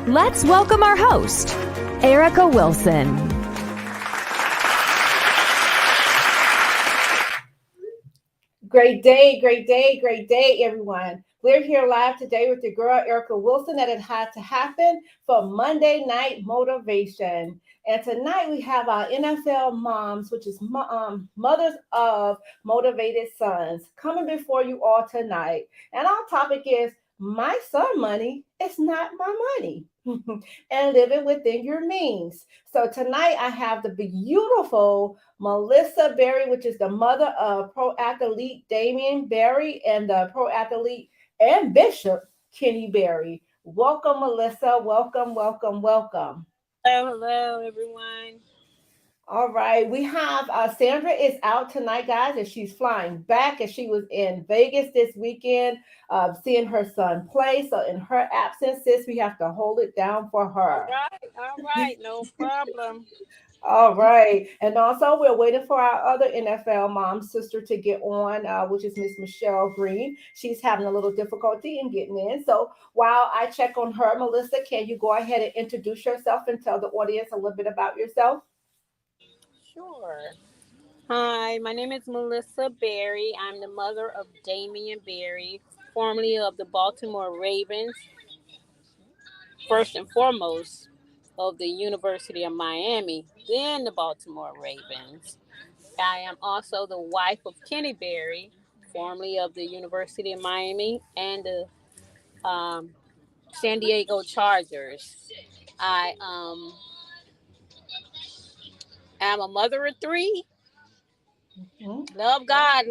Let's welcome our host, Erica Wilson. Great day, everyone. We're here live today with your girl, Erica Wilson, that it had to happen for Monday Night Motivation. And tonight we have our NFL moms, which is mothers of motivated sons, coming before you all tonight. And our topic is My Son Money is Not My Money. And living within your means. So tonight I have the beautiful Melissa Berry, which is the mother of pro athlete Damian Berry and the pro athlete and Bishop Kenny Berry. Welcome, Melissa. Welcome. Hello, everyone. All right, we have Sandra is out tonight, guys, and she's flying back. And she was in Vegas this weekend, seeing her son play. So, in her absence, sis, we have to hold it down for her. All right, no problem. All right. And also, we're waiting for our other NFL mom sister to get on, which is Miss Michelle Green. She's having a little difficulty in getting in. So while I check on her, Melissa, can you go ahead and introduce yourself and tell the audience a little bit about yourself? Sure. Hi, my name is Melissa Berry. I'm the mother of Damian Berry, formerly of the Baltimore Ravens, first and foremost of the University of Miami, then the Baltimore Ravens. I am also the wife of Kenny Berry, formerly of the University of Miami and the San Diego Chargers. I am a mother of three. Love God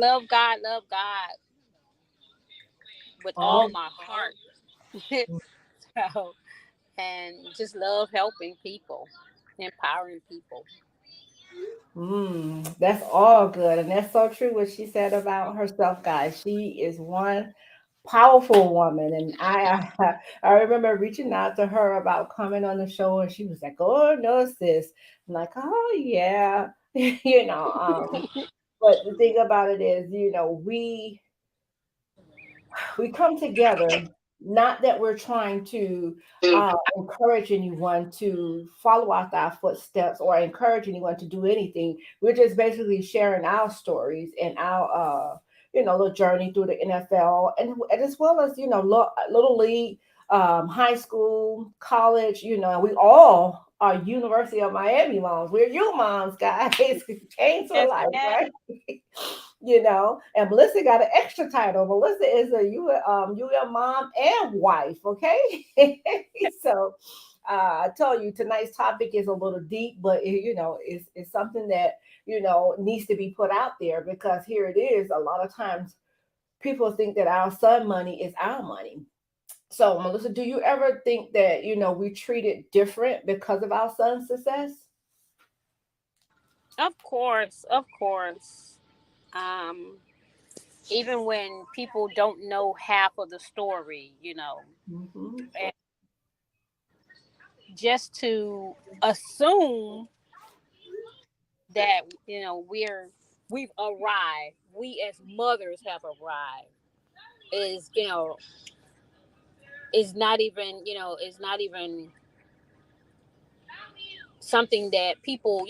with all my heart. So, and just love helping people, empowering people. That's all good. And that's so true what she said about herself, guys. She is one powerful woman. And I remember reaching out to her about coming on the show, and she was like, "Oh no, sis." I'm like, "Oh yeah." But the thing about it is, we come together, not that we're trying to encourage anyone to follow out our footsteps or encourage anyone to do anything. We're just basically sharing our stories and our little journey through the NFL, and as well as little league, high school, college. And we all are University of Miami moms. We're you moms, guys. Came to life, right? And Melissa got an extra title. Melissa is a mom and wife, okay? So I tell you, tonight's topic is a little deep, but it's something that needs to be put out there, because here it is. A lot of times people think that our son money is our money. So Melissa, do you ever think that we treat it different because of our son's success? Of course. Um, Even when people don't know half of the story, and just to assume that we've arrived, we as mothers have arrived, is is not even something that people,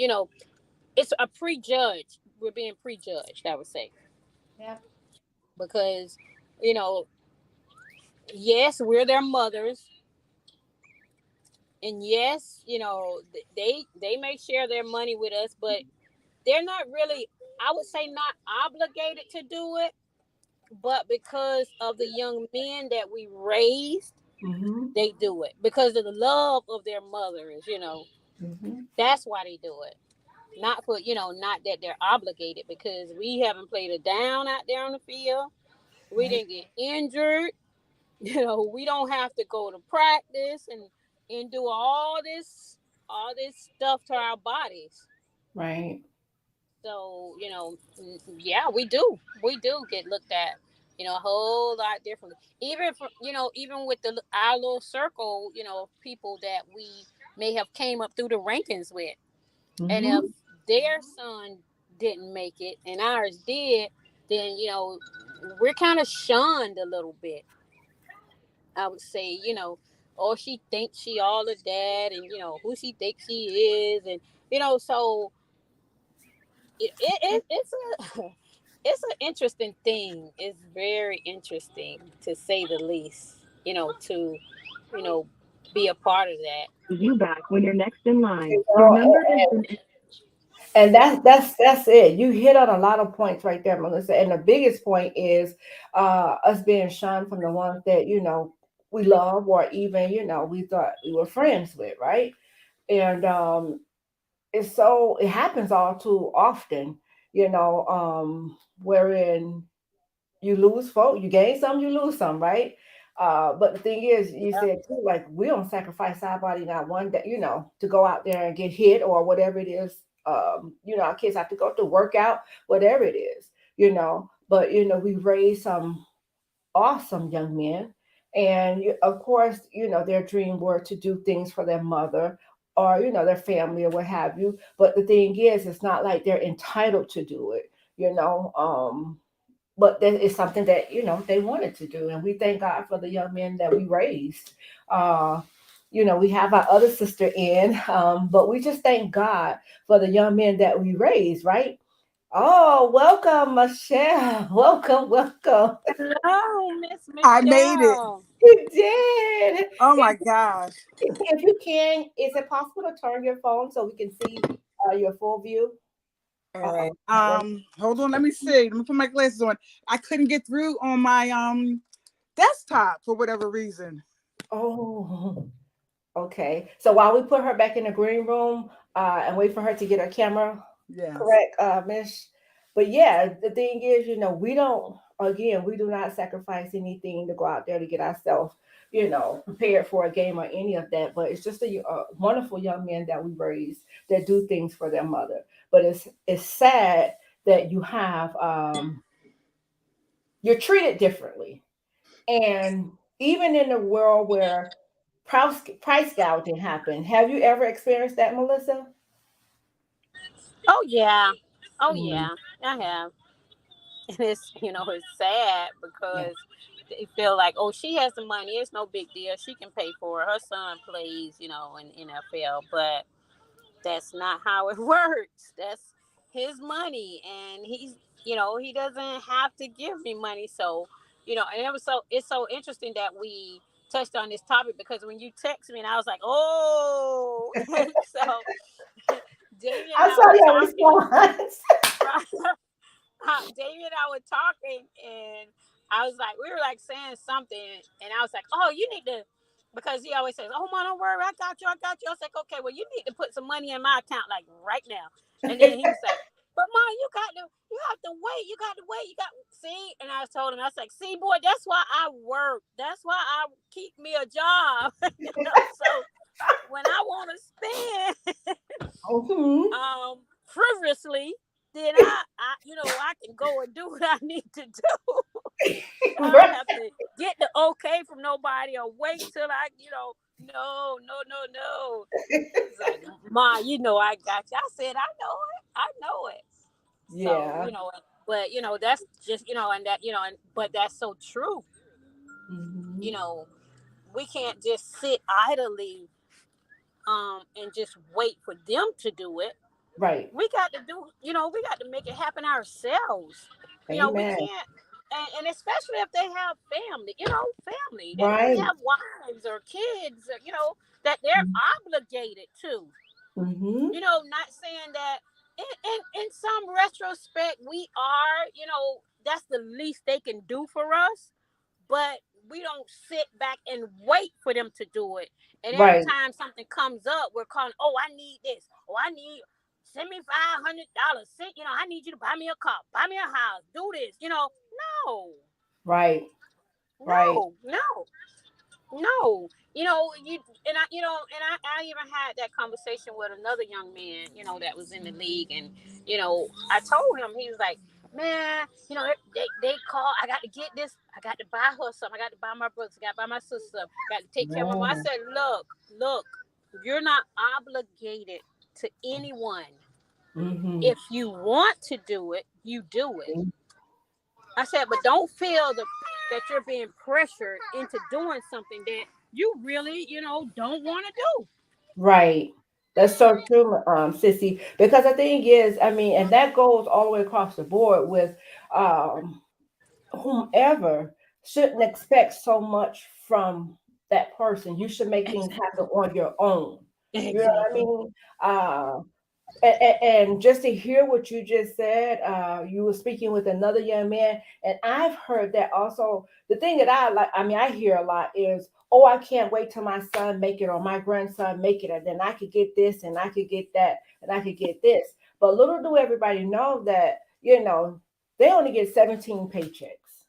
it's a prejudge. We're being prejudged, I would say, Yeah. because you know yes, we're their mothers, and yes, they may share their money with us, but they're not really, I would say, not obligated to do it. But because of the young men that we raised, they do it because of the love of their mothers. That's why they do it. Not for, not that they're obligated, because we haven't played a down out there on the field. We didn't get injured. We don't have to go to practice and do all this stuff to our bodies. Right. So, yeah, we do get looked at, a whole lot differently. Even for, even with our little circle, of people that we may have came up through the rankings with. And if their son didn't make it and ours did, then, we're kind of shunned a little bit. I would say, or she thinks she all of that, and who she thinks she is, and so it's a it's an interesting thing. It's very interesting, to say the least. To be a part of that. You back when you're next in line. You Your know, number has been. and that's it. You hit on a lot of points right there, Melissa. And the biggest point is us being shunned from the ones that we love, or even we thought we were friends with, right? And it happens all too often, wherein you lose folk, you gain some, you lose some, right? But the thing is, you said too, like, we don't sacrifice our body not one day, to go out there and get hit or whatever it is. Our kids have to go to workout, whatever it is, But we raise some awesome young men, and of course, their dream were to do things for their mother, or their family, or what have you. But the thing is, it's not like they're entitled to do it, but that is something that they wanted to do, and we thank God for the young men that we raised. uh we have our other sister in, but we just thank God for the young men that we raised, right? Oh, welcome, Michelle. Welcome. Hello, Miss I made it. Michelle. You did. Oh my gosh. If you can, is it possible to turn your phone so we can see your full view? All right. Uh-oh, not working. Hold on. Let me see. Let me put my glasses on. I couldn't get through on my desktop for whatever reason. Oh, okay. So while we put her back in the green room, and wait for her to get her camera Yes. correct, Miss. But yeah, the thing is, we don't. Again, we do not sacrifice anything to go out there to get ourselves, prepared for a game or any of that. But it's just a wonderful young men that we raise that do things for their mother. But it's sad that you're treated differently, and even in a world where price gouging happen. Have you ever experienced that, Melissa? Oh yeah, oh Mm, yeah, I have. And it's sad yeah. because they feel like, oh, she has the money, it's no big deal, she can pay for it, her son plays in NFL. But that's not how it works. That's his money, and he doesn't have to give me money. So and it's so interesting that we touched on this topic, because when you text me, and I was like, oh. So Jamie and I I saw were your talking. response. Right. Jamie and I were talking, and I was like, we were like saying something, and I was like, oh, you need to, because he always says, oh, man, don't worry, I got you. I was like, okay, well, you need to put some money in my account, like, right now. And then he was like, but mom, you have to wait, you got see. And I told him, I was like, see, boy, that's why I work, that's why I keep me a job. So when I want to spend Mhm. frivolously, then I can go and do what I need to do. I don't Right. have to get the okay from nobody or wait till no, no, no, no. He's like, Ma, I got you. I said, I know it. So, Yeah. but that's just, and that, but that's so true. You Mhm. know, we can't just sit idly and just wait for them to do it. Right. We got to we got to make it happen ourselves. We Amen. can't, and especially if they have family, they may Right. have wives or kids, that they're obligated to. Mm-hmm. Not saying that in some retrospect we are, that's the least they can do for us, but we don't sit back and wait for them to do it. And every Right. time something comes up, we're calling, oh, I need this. Oh, I need, send me $500. I need you to buy me a car, buy me a house, do this. No, Right. Right. no, no. No, I even had that conversation with another young man, that was in the league, and I told him. He was like, man, they call. I got to get this. I got to buy her something. I got to buy my brothers. I got to buy my sister something. Got to take care of my mom. I Yeah. said, look, you're not obligated to anyone. Mm-hmm. If you want to do it, you do it. I said, but don't feel that you're being pressured into doing something that you really, don't want to do. Right. That's so true, Sissy. Because the thing is, I mean, and that goes all the way across the board with um, whomever shouldn't expect so much from that person. You should make things happen Exactly. on your own. You know what I Exactly. mean? Uh, and just to hear what you just said, you were speaking with another young man, and I've heard that also. The thing that I like, I mean, I hear a lot is, "Oh, I can't wait till my son make it or my grandson make it, and then I could get this, and I could get that, and I could get this." But little do everybody know that they only get 17 paychecks,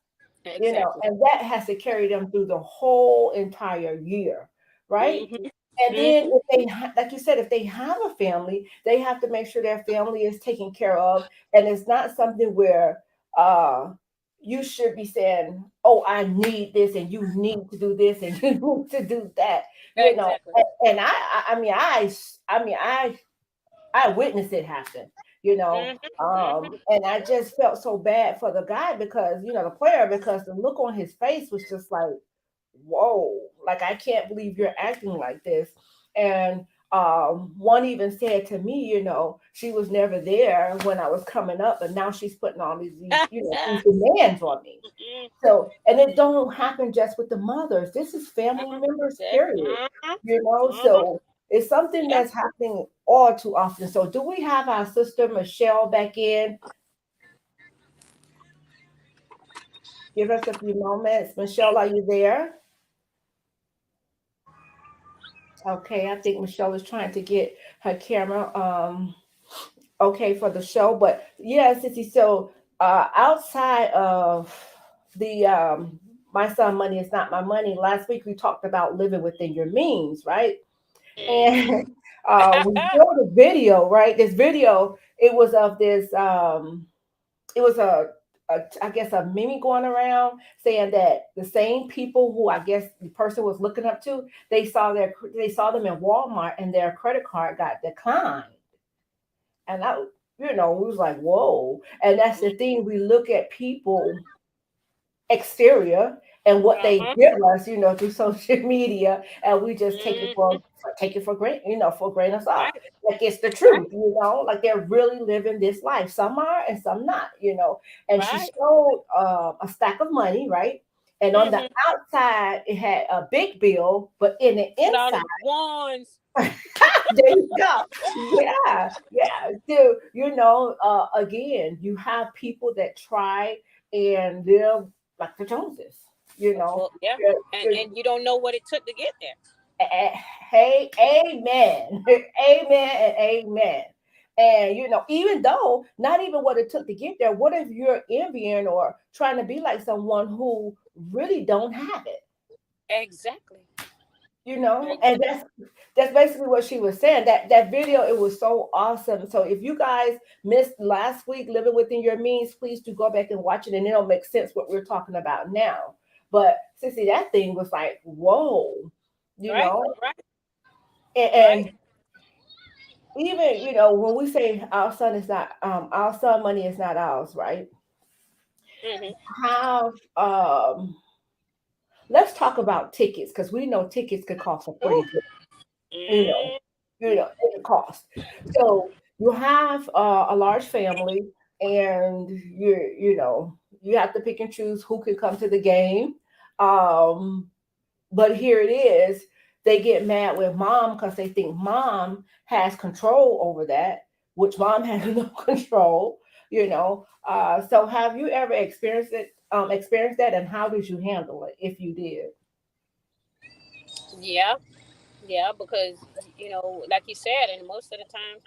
Exactly. and that has to carry them through the whole entire year, right? Hmm. And then Hmm. if like you said, if they have a family, they have to make sure their family is taken care of, and it's not something where uh you should be saying, "Oh, I need this, and you need to do this, and you need to do that," Exactly. And I witnessed it happen, Hmm. Hmm. and I just felt so bad for the guy because, the player, because the look on his face was just like, whoa, like, I can't believe you're acting like this. And one even said to me, she was never there when I was coming up, but now she's putting all these demands on me. So, and it don't happen just with the mothers. This is family members, period. Uh-huh. So it's something Yeah. that's happening all too often. So, do we have our sister Michelle back in? Give us a few moments. Michelle, are you there? Okay, I think Michelle is trying to get her camera okay for the show. But yeah, Sissy, so outside of the my son money is not my money, last week we talked about living within your means, right? Hmm. And we showed a video, right? This video, it was of this it was I guess a meme going around saying that the same people who I guess the person was looking up to, they saw them in Walmart and their credit card got declined. And we was like, whoa. And that's the thing. We look at people exterior and what they Uh-huh. give us, through social media, and we just Hmm. take it for granted, for grain of salt. Right. Like it's the Right. truth, like they're really living this life. Some are and some not. And she Right. showed a stack of money, right? And on the Hmm. outside, it had a big bill, but in the With all inside, the ones. there you go. Yeah, yeah. So, again, you have people that try and live like the Joneses, you know. Well, yeah. You're- you're- And you don't know what it took to get there. Hey, amen. Amen and amen. And even though not even what it took to get there, what if you're envying or trying to be like someone who really don't have it? Exactly. And Exactly. that's basically what she was saying. That video, it was so awesome. So if you guys missed last week living within your means, please do go back and watch it, and it'll make sense what we're talking about now. But Sissy, that thing was like, whoa, you Right. know Right. Right. and even when we say our son money is not ours, right? Hmm. How let's talk about tickets, because we know tickets could cost a pretty Ooh. good, you know, Mm. it could cost. So you have a large family, and you have to pick and choose who can come to the game. Um, but here it is, they get mad with mom because they think mom has control over that, which mom has no control. So have you ever experienced that, and how did you handle it if you did? Yeah. Yeah. Because, like you said, and most of the time,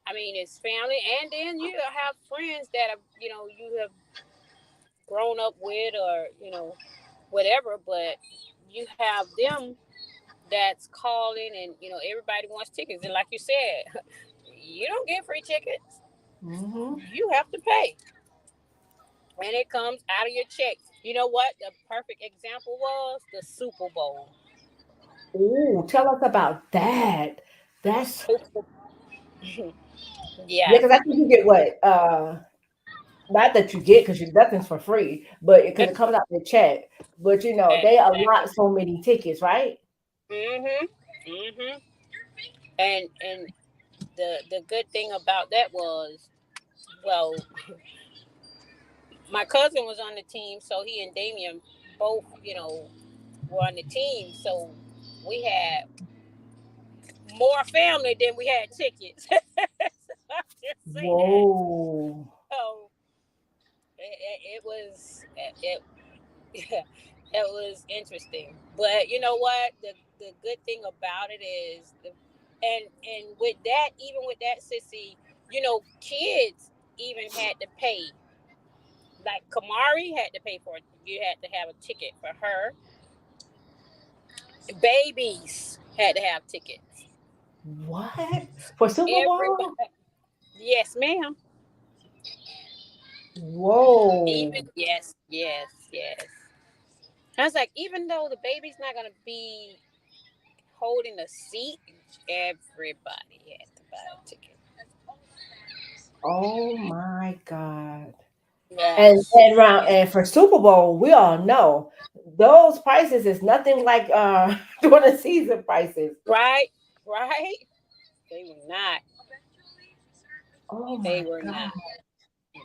I mean, it's family, and then you have friends that have, you have grown up with, or whatever. But you have them that's calling, and everybody wants tickets. And like you said, you don't get free tickets. Hmm. You have to pay, and it comes out of your check. You know what? The perfect example was the Super Bowl. Ooh, tell us about that. That's Super. Yeah, Yes. because I think you get what, Not that you get because nothing's for free, but because it comes out the check. But they Exactly. allot so many tickets, right? Mhm. Mhm. And the good thing about that was, well, my cousin was on the team, so he and Damien both, were on the team. So we had more family than we had tickets. So I'll just say that. Whoa. So it was it it was interesting. But you know what? The good thing about it is and with that, even with that, sissy, kids even had to pay. Like Kamari had to pay for it. You had to have a ticket for her. Babies had to have tickets. What? For Super Everybody, Bowl? yes, ma'am. Whoa. Even yes, yes, yes. I was like, even though the baby's not gonna be holding a seat, everybody had to buy a ticket. Oh my God. And Yes. and round and for Super Bowl, we all know those prices is nothing like during the season prices. Right, right. They were not. Oh They my were God. not.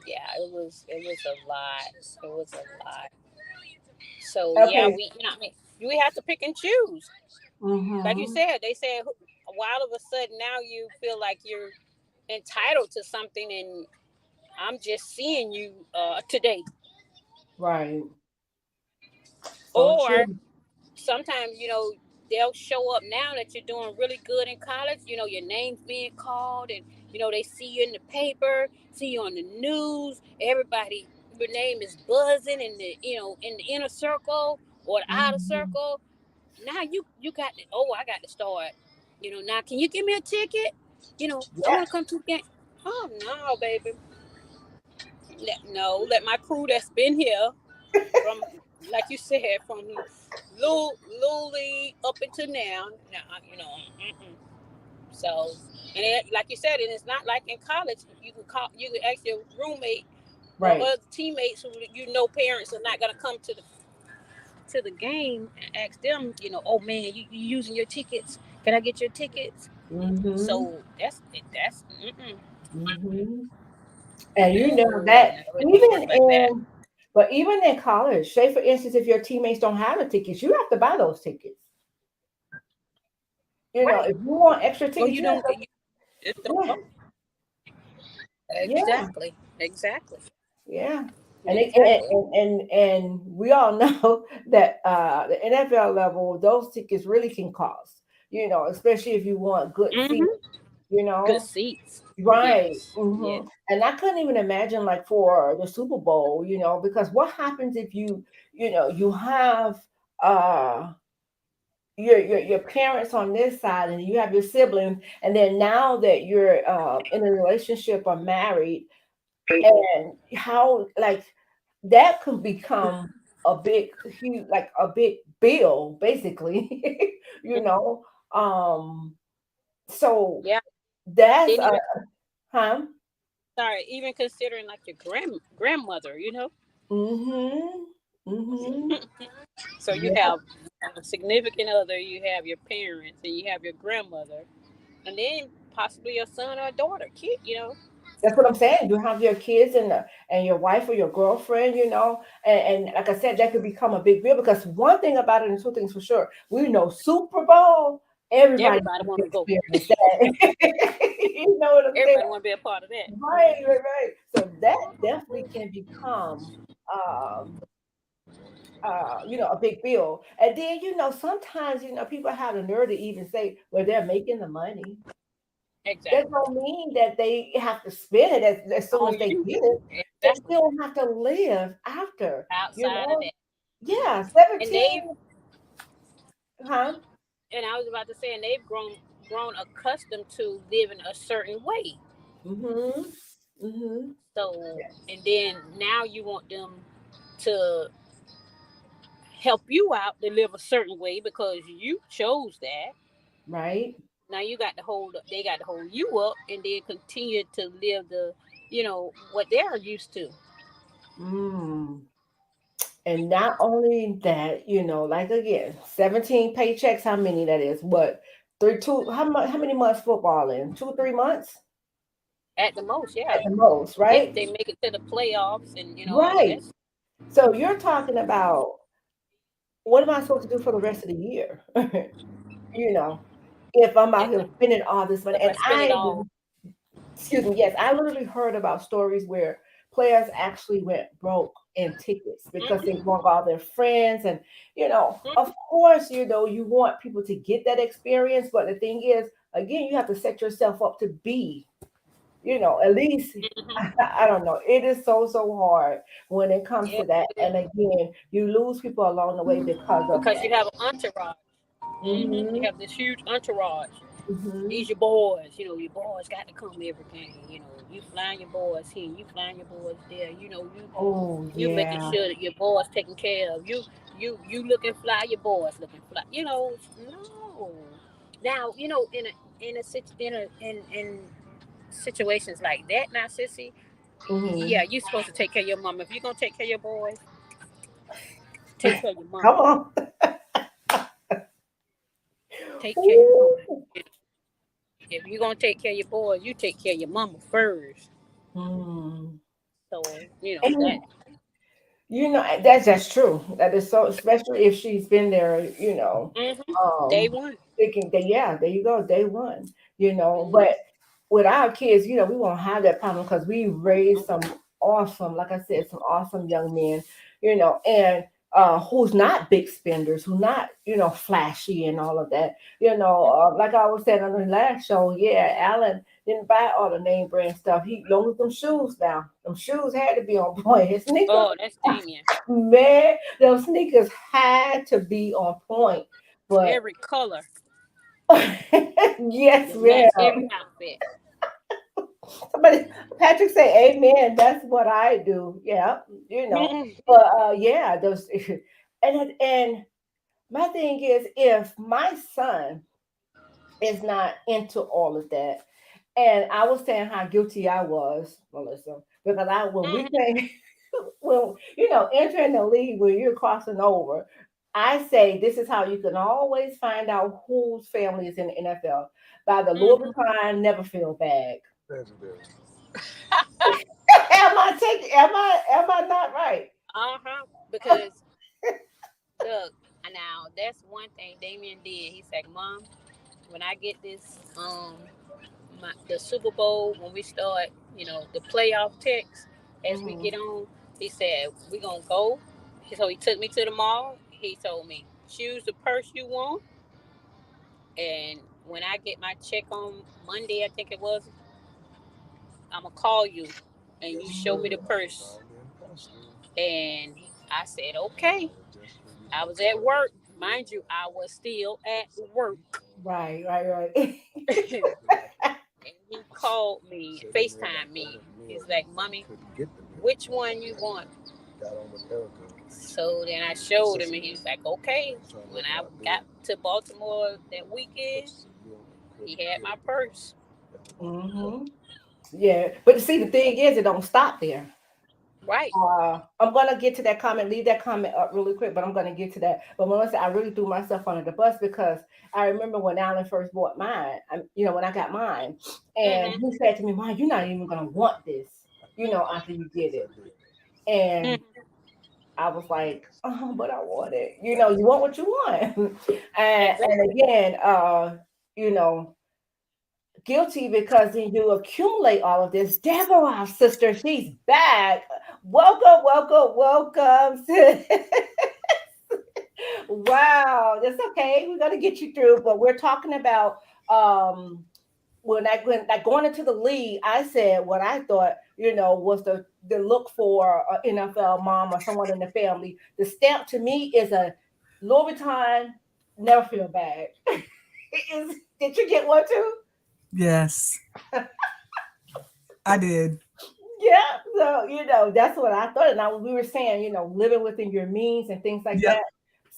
Yeah, it was a lot. It was a lot. So yeah, Okay. I mean, we have to pick and choose. Like you Mm-hmm. said, they said, while of a sudden now you feel like you're entitled to something, and I'm just seeing you today. Right. So Or true. sometimes, they'll show up now that you're doing really good in college. Your name's being called, and they see you in the paper, see you on the news. Everybody, your name is buzzing in the inner circle or the outer Mhm. circle. Now you got to, oh, I got to start. Now can you give me a ticket? I Yeah. want to come to the game. Oh no, baby. No, let my crew that's been here from, like you said, from Luli up until now. Now, mm-mm. So, like you said, and it's not like in college. You can ask your roommate or Right. other teammates who parents are not gonna come to the game, and ask them. Oh man, you using your tickets? Can I get your tickets? Mm-hmm. So that's mm-mm. Mm-hmm. And No, that no, it don't even work like that. even in college, say for instance, if your teammates don't have the tickets, you have to buy those tickets. Right. If you want extra Or tickets, you you have don't. to. You just don't Yeah. go. Yeah. Exactly. Exactly. Yeah. And it, Exactly. and we all know that the NFL level, those tickets really can cost. Especially if you want good seats. Mm-hmm. You Good know, seats. right. Yes. Yes. And I couldn't even imagine like for the Super Bowl. Because what happens if you have uh your parents on this side and you have your siblings, and then now that you're in a relationship or married, and how like that could become a big huge like a big bill basically. you know um so Yeah. that's Didn't even huh sorry, even considering like your grandmother, mhm mhm So you yeah have a significant other, you have your parents, and you have your grandmother, and then possibly your son or daughter, kid. that's what I'm saying. You have your kids and your wife or your girlfriend, and like I said, that could become a big deal because one thing about it, and two things for sure, we know Super Bowl, everybody Everybody wants want to to go. experience that. You know what I'm saying? Everybody want to be a part of that. Right, right, right. So that definitely can become, um, a big bill. And then, sometimes, people have the nerve to even say, well, they're making the money. That Exactly. don't mean that they have to spend it as soon as On they you. get it. They Exactly. still have to live after, you Outside of know? that. Yeah, And 17, they've huh? and I was about to say, and they've grown accustomed to living a certain way. Mm-hmm. Mm-hmm. So, and then now you want them to help you out to live a certain way because you chose that. Right. Now they got to hold you up, and then continue to live what they're used to. Mm. And not only that, like again, 17 paychecks, how many that is? What? Three, two, how much, how many months football in? 2, 3 months At the most, at yeah. the most, If right? they make it to the playoffs, and Right. that's So you're talking about what am I supposed to do for the rest of the year? you know, if I'm out it's here spending all this money. if I And spend it all. excuse me, yes, I literally heard about stories where players actually went broke in tickets because they Hmm. brought all their friends. And, of course, you want people to get that experience. But the thing is, again, you have to set yourself up to be, at least, Hmm. I don't know. It is so, so hard when it comes Yeah, to that. it And is. again, you lose people along the way because of Because that. you have an entourage. You Hmm. have this huge entourage. Hmm. These your boys. Your boys got to come every game. You flying your boys here, you flying your boys there. Oh, You making yeah. sure that your boys taken care of. You looking fly, your boys looking fly. No. Now, in situations like that, now, sissy, Hmm. yeah, you supposed to take care of your mom. If you're gonna take care of your boys, take care of your Come mama. on. Take care of your mama. Ooh. If you're gonna take care of your boys, you take care of your mama first. Mm. So that. And that's true. That is so, especially if she's been there, Day um, one. thinking that, yeah, there you go, day one, Mm-hmm. but with our kids, we won't have that problem because we raised some awesome, like I said, some awesome young men, and who's not big spenders, who not, flashy and all of that, like I was saying on the last show, yeah, Alan didn't buy all the name brand stuff. He long as them shoes now. Them shoes had to be on point. His sneakers, Oh, that's Damien. man, those sneakers had to be on point. But Every color yes, to match every ma'am. outfit. Somebody, Patrick say, "Amen." That's what I do. Yeah, you know. But yeah, those, and my thing is, if my son is not into all of that, and I was saying how guilty I was, Melissa, because when we Mhm. came, when entering the league where you're crossing over, I say this is how you can always find out whose family is in the NFL by the Louis Mhm. Vuitton Never Feel bag. Am I not right? Uh-huh. Because look, now that's one thing Damien did. He said, "Mom, when I get this, the Super Bowl, when we start, the playoff text, as we Hmm. get on, he said we gonna go." So he took me to the mall. He told me, "Choose the purse you want, and when I get my check on Monday, I think it was, I'm gonna call you, and you show me the purse." And I said, "Okay." I was at work, mind you. I was still at work. Right, right, right. And he called me, FaceTime me. He's like, "Mommy, which one you want?" So then I showed him, and he was like, "Okay." When I got to Baltimore that weekend, he had my purse. Hmm. Yeah, but see, the thing is, it don't stop there. Right. I'm gonna get to that comment. Leave that comment up really quick, but I'm gonna get to that. But Melissa, I really threw myself under the bus because I remember when Alan first bought mine. When I got mine, and Mm-hmm. he said to me, "Mom, you're not even gonna want this, after you get it." And Mm-hmm. I was like, "Oh, but I want it." You want what you want, and Exactly. again, you know, guilty because then you accumulate all of this. Deborah, our sister, she's back. Welcome, welcome, welcome. Wow, that's okay. We're gonna get you through, but we're talking about when like going into the league. I said what I thought, was the look for an NFL mom or someone in the family. The stamp to me is a Louis Vuitton never feel bad. Did you get one too? Yes, I did. Yeah, so that's what I thought, and we were saying, living within your means and things like Yep. that.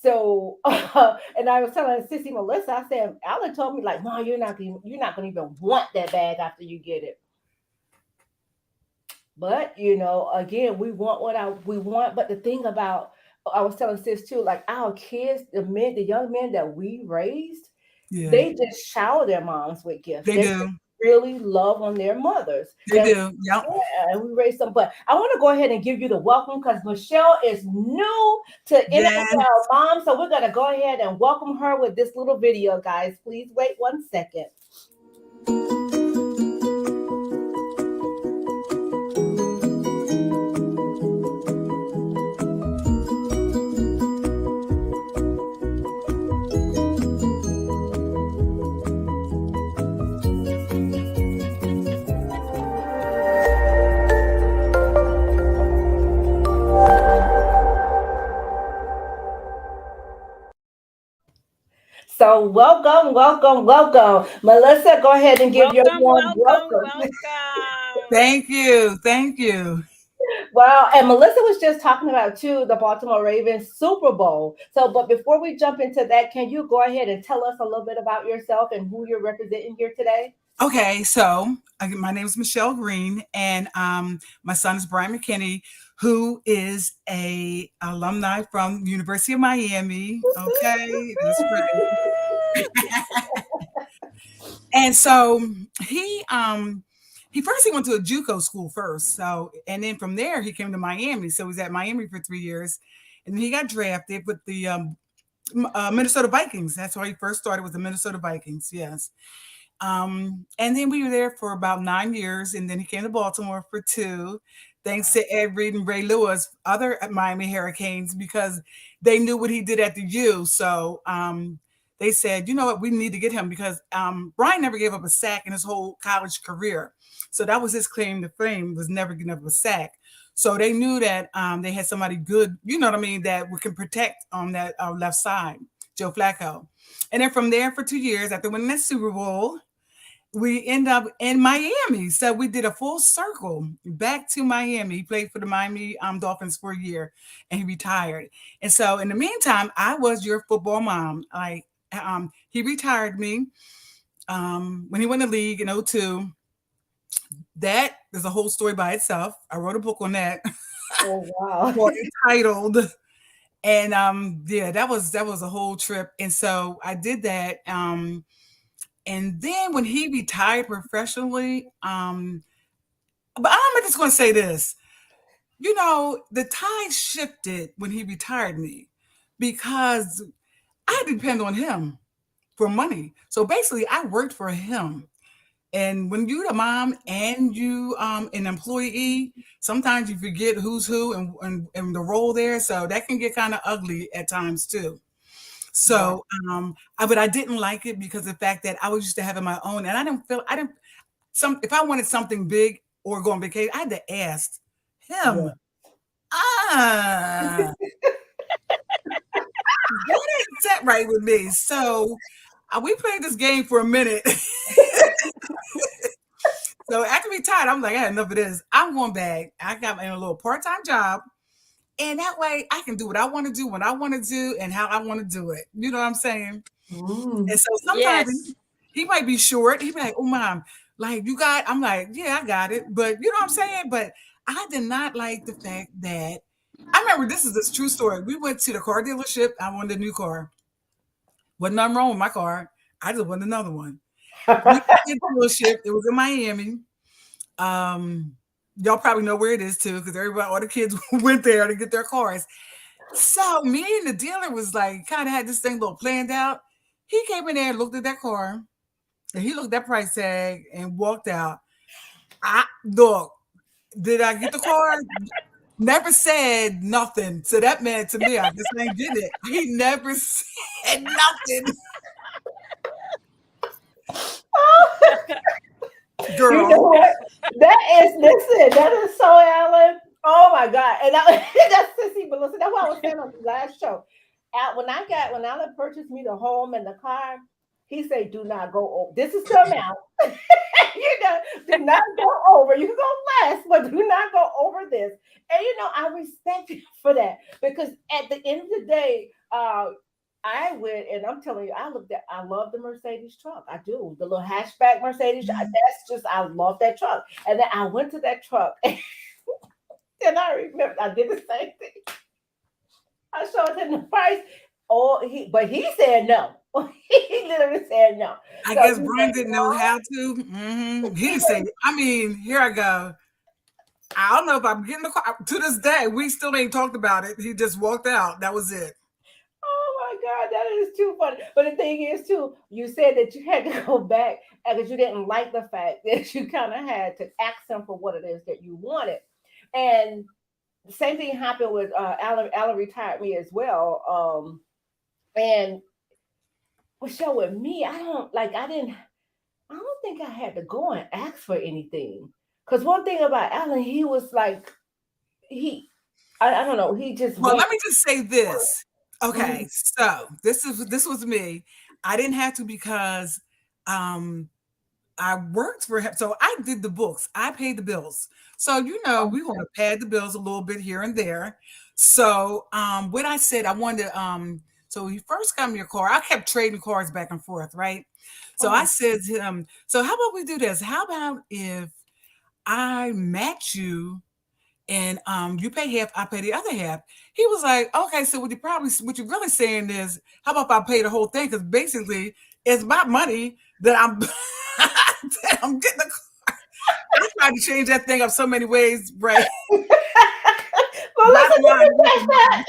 So, and I was telling Sissy Melissa, I said, Alan told me like, "Mom, you're not gonna even want that bag after you get it." But again, we want we want. But the thing about, I was telling sis too, like our kids, the young men that we raised, Yeah, they just shower their moms with gifts. they They just do. really love on their mothers. They do. Yep. And we raised them. But I want to go ahead and give you the welcome because Michelle is new to Yes. NFL Mom. So we're gonna go ahead and welcome her with this little video, guys. Please wait 1 second. So welcome, welcome, welcome. Melissa, go ahead and give your Welcome, warm welcome, welcome. welcome. Thank you. Thank you. Wow. And Melissa was just talking about too the Baltimore Ravens Super Bowl. So, but before we jump into that, can you go ahead and tell us a little bit about yourself and who you're representing here today? Okay, so my name is Michelle Green, and my son is Brian McKinney, who is a alumni from University of Miami. Okay, that's right. And so he first he went to a JUCO school first. So and then from there he came to Miami. So he was at Miami for 3 years, and then he got drafted with the Minnesota Vikings. That's where he first started with the Minnesota Vikings. Yes. And then we were there for about 9 years, and then he came to Baltimore for 2, thanks to Ed Reed and Ray Lewis, other Miami Hurricanes, because they knew what he did at the U. So they said, you know what, we need to get him because Brian never gave up a sack in his whole college career. So that was his claim to fame, was never giving up a sack. So they knew that they had somebody good, you know what I mean, that we can protect on that left side, Joe Flacco. And then from there for 2 years, after winning that Super Bowl, we end up in Miami. So we did a full circle back to Miami. He played for the Miami Dolphins for a year and he retired. And so in the meantime, I was your football mom. Like he retired me when he went to the league in '02. That is a whole story by itself. I wrote a book on that. Oh wow. Well, entitled. And yeah, that was a whole trip. And so I did that. And then when he retired professionally, but I'm just going to say this, the tide shifted when he retired me because I had to depend on him for money. So basically, I worked for him. And when you're the mom and you an employee, sometimes you forget who's who and the role there. So that can get kind of ugly at times too. Wow. So, but I didn't like it because of the fact that I was used to having my own, and if I wanted something big or go on vacation, I had to ask Yeah. him. Ah, that ain't set right with me. So we played this game for a minute. So after we tied, I'm like, I had enough of this. I'm going back. I got in a little part-time job. And that way I can do what I want to do, when I want to do, and how I want to do it. You know what I'm saying? And Mm. so sometimes Yes. he might be short. He'd be like, oh, mom, like you got, I'm like, yeah, I got it. But you know what I'm saying? But I did not like the fact that, I remember this true story. We went to the car dealership. I wanted a new car. Wasn't nothing wrong with my car. I just wanted another one. We went to the dealership. It was in Miami. Um, y'all probably know where it is too, because everybody, all the kids went there to get their cars. So me and the dealer was like, kind of had this thing little planned out. He came in there and looked at that car, and he looked at that price tag and walked out. Look, did I get the car? Never said nothing. So that man to me, I just ain't get it. He never said nothing. You Girl. know what? Listen, that is so Alan. Oh my God. And that's Sissy, but listen, that's what I was saying on the last show. When Alan purchased me the home and the car, he said, do not go over. This is the amount. Do not go over. You can go less, but do not go over this. And I respect you for that because at the end of the day, I went and I'm telling you, I love the Mercedes truck. I do. The little hatchback Mercedes. That's just, I love that truck. And then I went to that truck And I remember I did the same thing. I showed him the price. But he said no. He literally said no. I So guess he Brian said didn't know how to. He he didn't say. I mean, here I go. I don't know if I'm getting the car. To this day, we still ain't talked about it. He just walked out. That was it. Oh my God, that is too funny. But the thing is, too, you said that you had to go back because you didn't like the fact that you kind of had to ask them for what it is that you wanted. And the same thing happened with Alan. Alan retired me as well. And Michelle, with me, I don't like. I don't think I had to go and ask for anything. Because one thing about Alan, he was like, he, I don't know, he just Well, went. let me just say this. Okay, Mhm. so this was me. I didn't have to because um I worked for him. So I did the books. I paid the bills. So we want to pad the bills a little bit here and there. So when I said I wanted to so he first got me a car. I kept trading cars back and forth, right? So I Oh, said to him, so how about we do this? How about if I match you and you pay half, I pay the other half. He was like, okay, so what you're really saying is, how about if I pay the whole thing? Because basically, it's my money that I'm that I'm getting. I tried to change that thing up so many ways, right? well, Bottom listen, did line, you catch that?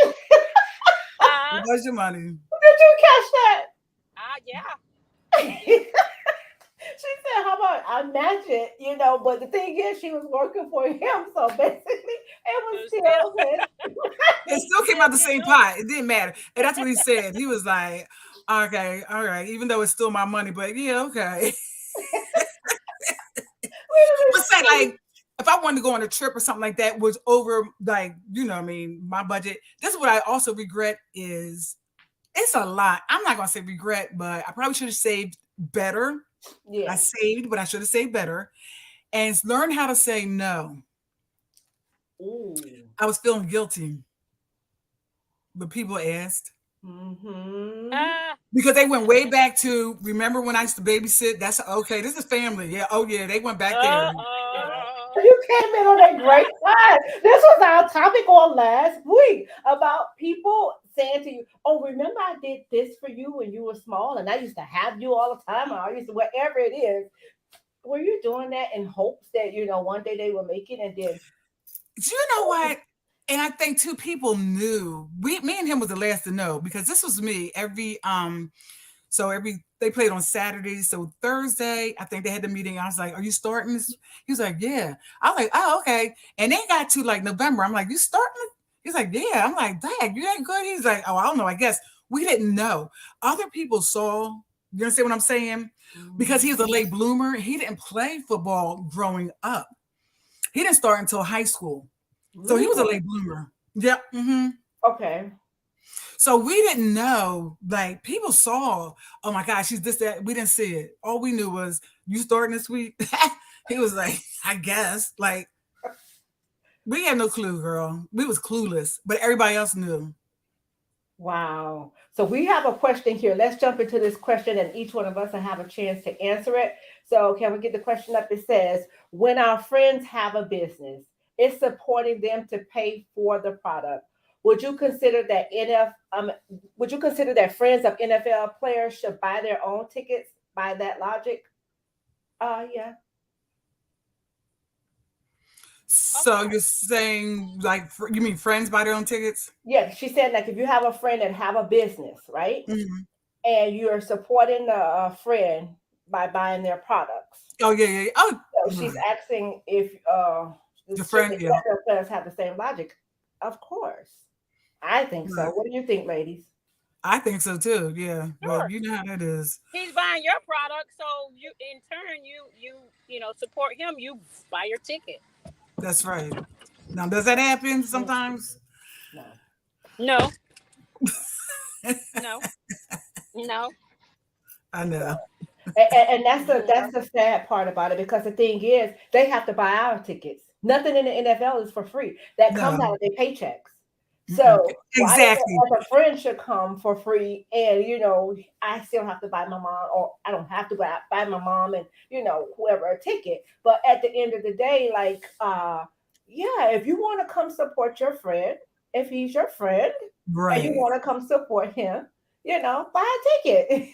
Uh, it was your money. Did you catch yeah, yeah. that? She said, "How about I match it?" But the thing is, she was working for him, so basically, it was But still still, his. It still came still out the getting same over. pot. It didn't matter, and that's what he said. He was like, "Okay, all right," even though it's still my money, but yeah, okay. But say like if I wanted to go on a trip or something like that was over like, what I mean, my budget. This is what I also regret is it's a lot. I'm not gonna say regret, but I probably should have saved better. I Yeah. saved, but I should have saved better. And learn how to say no. Ooh. I was feeling guilty, but people asked. Mm-hmm. Uh, Because they went way back to remember when I used to babysit? That's okay, this is family. Yeah, oh yeah, they went back there. Yeah. You came in on a great time. This was our topic on last week about people saying to you, "Oh, remember I did this for you when you were small, and I used to have you all the time, or I used to whatever it is." Were you doing that in hopes that one day they will make it, and then Do you know what? And I think two people knew. Me and him was the last to know because this was me. Every they played on Saturdays. So Thursday, I think they had the meeting. I was like, "Are you starting this?" He was like, "Yeah." I was like, "Oh, okay." And they got to like November. I'm like, "You starting?" He's like, "Yeah." I'm like, "Dad, you ain't good." He's like, "Oh, I don't know. I guess we didn't know." Other people saw. You understand what I'm saying? Because he was a late bloomer. He didn't play football growing up. He didn't start until high school. So he was a really? late bloomer. Yep. Okay. So we didn't know, like people saw, oh my gosh, she's this, that. We didn't see it. All we knew was you starting this week. He was like, I guess. Like, we had no clue, girl. We was clueless, but everybody else knew. Wow. So we have a question here. Let's jump into this question, and each one of us will have a chance to answer it. So, can we get the question up? It says, when our friends have a business, it's supporting them to pay for the product. Would you consider that would you consider that friends of NFL players should buy their own tickets by that logic? Yeah. of So you're course. saying, like, you mean friends buy their own tickets? Yeah. She said, like, if you have a friend that have a business, right? Mhm. And you're supporting the friend by buying their products. Oh, yeah, yeah, yeah. Oh, So she's right. asking if Your should friend, the yeah. NFL players have the same logic? Of course. I think so. Right. What do you think, ladies? I think so too. Yeah. But Sure. you know how that is. He's buying your product, so you in turn support him. You buy your ticket. That's right. Now, does that happen Mm, sometimes? no. No, no, no. I know. And that's Yeah. the sad part about it, because the thing is they have to buy our tickets. Nothing in the NFL is for free. That comes out No. of their paychecks. Mm-mm. So why is Exactly. it as a friend should come for free, and I still have to buy my mom, or I don't have to buy my mom and whoever a ticket. But at the end of the day, like yeah, if you want to come support your friend, if he's your friend, and you Right. want to come support him, buy a ticket.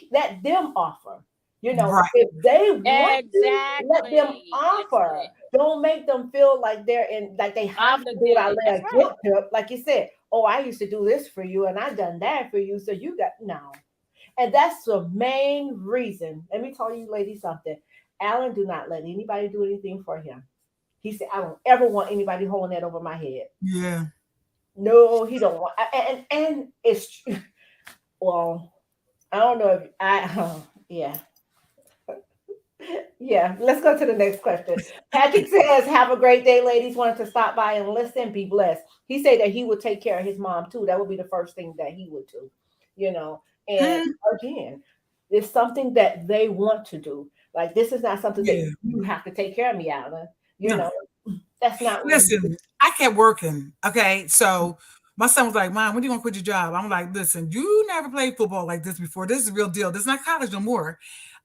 Let them offer. Right. If they want to, let them Exactly. offer. Listen, Don't make them feel like like they have to do it out obligated. there That's a right. guilt trip. Like you said, oh, I used to do this for you and I done that for you. So you got no. And that's the main reason. Let me tell you, ladies, something. Alan do not let anybody do anything for him. He said, I don't ever want anybody holding that over my head. Yeah. No, he don't want. And it's well, I don't know if I. Yeah, yeah. Let's go to the next question. Patrick says, "Have a great day, ladies. Wanted to stop by and listen. Be blessed." He said that he would take care of his mom too. That would be the first thing that he would do. You know, and Mm, again, it's something that they want to do. Like this is not something that yeah. you have to take care of me, Alan. You No. know, that's not what we do. Listen, I kept working. Okay. So my son was like, Mom, when are you gonna quit your job? I'm like, listen, you never played football like this before. This is a real deal. This is not college no more.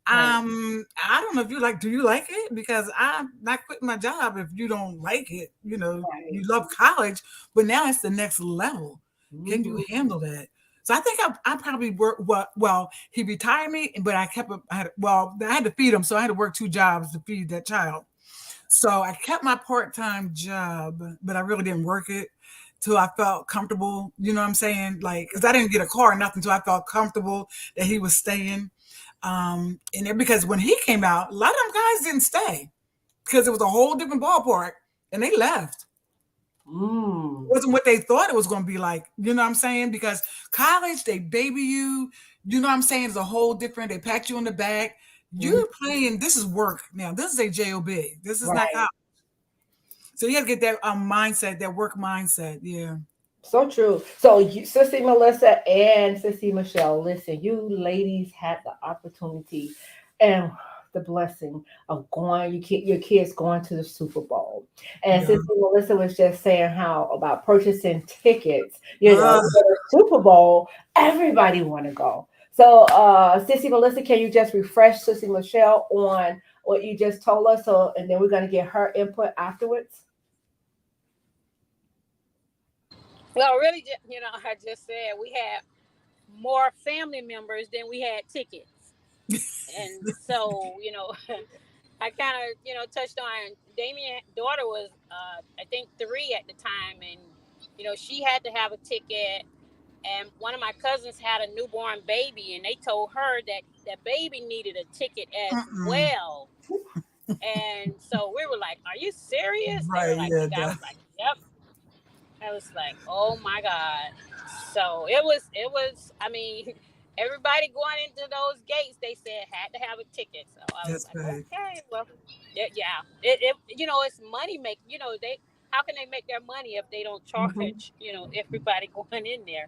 Right, I don't know if do you like it? Because I'm not quitting my job if you don't like it. You right. love college, but now it's the next level. Can you Mhm. handle that? So I think I probably work well, he retired me, but I kept I had to feed him, so I had to work two jobs to feed that child. So I kept my part-time job, but I really didn't work it till I felt comfortable. You know what I'm saying? Like, because I didn't get a car or nothing, so I felt comfortable that he was staying. And then because when he came out, a lot of them guys didn't stay because it was a whole different ballpark, and they left. It Mm. wasn't what they thought it was going to be like. You know what I'm saying? Because college, they baby you. You know what I'm saying? It's a whole different. They pat you on the back. Mhm. You're playing. This is work now. This is a job. This is not Right. college. So you got to get that mindset, that work mindset. Yeah. So true. So, Sissy Melissa and Sissy Michelle, listen, you ladies had the opportunity and the blessing of your kids going to the Super Bowl. And Yeah. Sissy Melissa was just saying how about purchasing tickets, Uh, for the Super Bowl, everybody want to go. So, Sissy Melissa, can you just refresh Sissy Michelle on what you just told us? So, and then we're going to get her input afterwards. Well, really, I just said we had more family members than we had tickets. And so, I kind of, touched on Damien's daughter was, I think 3 at the time. And, she had to have a ticket. And one of my cousins had a newborn baby, and they told her that that baby needed a ticket as mm-mm. well. And so we were like, "Are you serious?" They were Right. like, Yeah. "The guy was like, yep." I was like, "Oh my god!" So it was. I mean, everybody going into those gates, they said had to have a ticket. So I was That's like, right. "Okay, well, yeah." It's money make. They how can they make their money if they don't Mhm. charge? Everybody going in there.